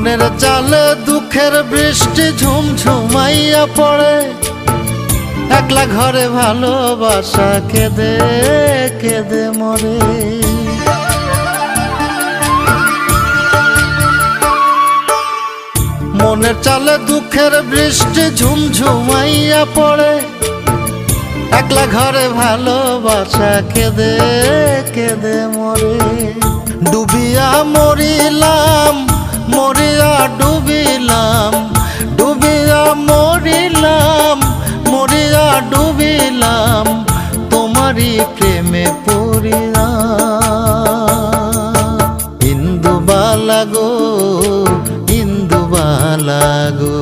মনের চালে দুঃখের বৃষ্টি ঝুমঝুমাইয়া পড়ে, একলা ঘরে ভালোবাসা কেঁদে কেঁদে মরে। মনের চালে দুঃখের বৃষ্টি ঝুমঝুমাইয়া পড়ে, একলা ঘরে ভালোবাসা কেঁদে কেঁদে মরে। ডুবিয়া মরিলাম মরিয়া ডুবিলাম, ডুবিয়া মরিলাম মরিয়া ডুবিলাম, তোমারই প্রেমে পড়িয়া। ইন্দুবালা গো ইন্দুবালা গো,